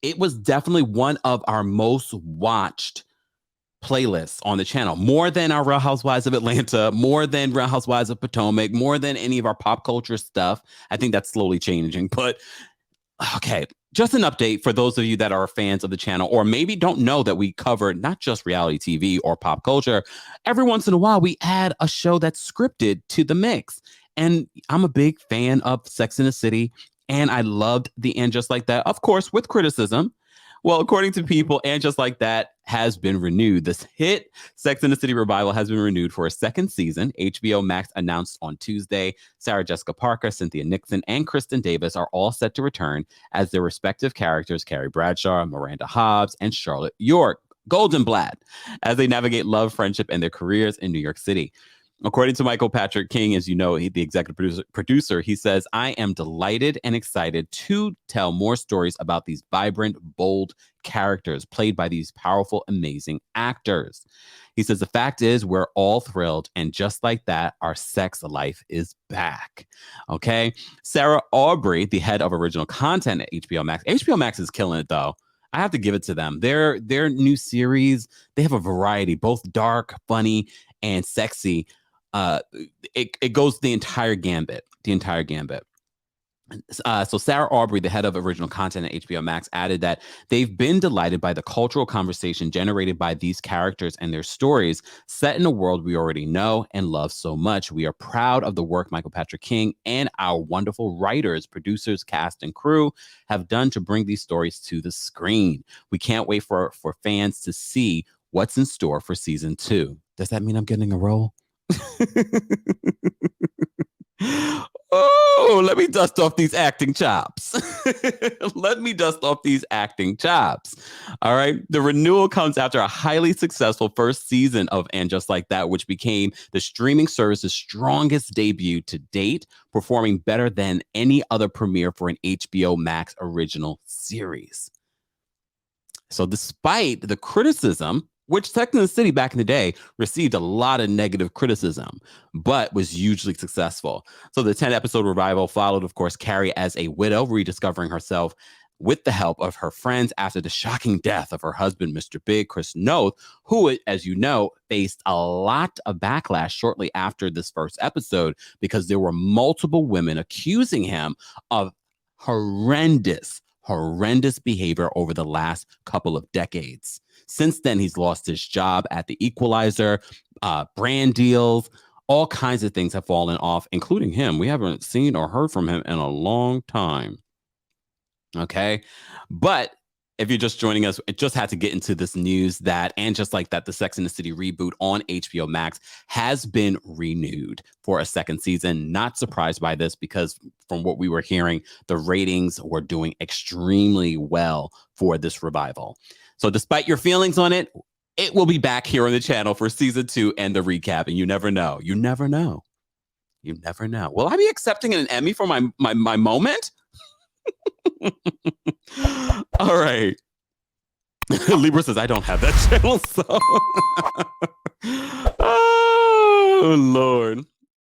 it was definitely one of our most watched playlists on the channel, more than our Real Housewives of Atlanta, more than Real Housewives of Potomac, more than any of our pop culture stuff. I think that's slowly changing, but okay, just an update for those of you that are fans of the channel or maybe don't know that we cover not just reality TV or pop culture. Every once in a while, we add a show that's scripted to the mix. And I'm a big fan of Sex and the City, and I loved the And Just Like That, of course, with criticism. Well, according to people, And Just Like That has been renewed. This hit Sex and the City revival has been renewed for a second season. HBO Max announced on Tuesday Sarah Jessica Parker, Cynthia Nixon, and Kristen Davis are all set to return as their respective characters, Carrie Bradshaw, Miranda Hobbs, and Charlotte York Goldenblatt, as they navigate love, friendship, and their careers in New York City. According to Michael Patrick King, as you know, the executive producer, he says, I am delighted and excited to tell more stories about these vibrant, bold characters played by these powerful, amazing actors. He says, the fact is, we're all thrilled. And just like that, our sex life is back. Okay. Sarah Aubrey, the head of original content at HBO Max. HBO Max is killing it, though. I have to give it to them. Their new series, they have a variety, both dark, funny, and sexy. It goes the entire gambit. So Sarah Aubrey, the head of original content at HBO Max, added that they've been delighted by the cultural conversation generated by these characters and their stories set in a world we already know and love so much. We are proud of the work Michael Patrick King and our wonderful writers, producers, cast, and crew have done to bring these stories to the screen. We can't wait for fans to see what's in store for season 2. Does that mean I'm getting a role? Oh, let me dust off these acting chops. Let me dust off these acting chops. All right. The renewal comes after a highly successful first season of And Just Like That, which became the streaming service's strongest debut to date, performing better than any other premiere for an HBO Max original series. So despite the criticism, which Sex and the City back in the day received a lot of negative criticism, but was hugely successful. So the 10-episode revival followed, of course, Carrie as a widow, rediscovering herself with the help of her friends after the shocking death of her husband, Mr. Big, Chris Noth, who, as you know, faced a lot of backlash shortly after this first episode because there were multiple women accusing him of horrendous behavior over the last couple of decades. Since then, he's lost his job at the Equalizer, brand deals, all kinds of things have fallen off, including him. We haven't seen or heard from him in a long time. Okay. But if you're just joining us, it just had to get into this news that, And Just Like That, the Sex and the City reboot on HBO Max has been renewed for a second season. Not surprised by this because from what we were hearing, the ratings were doing extremely well for this revival. So despite your feelings on it, it will be back here on the channel for season 2 and the recap. And you never know. You never know. You never know. Will I be accepting an Emmy for my moment? All right. Libra says, I don't have that channel, so. Oh, Lord.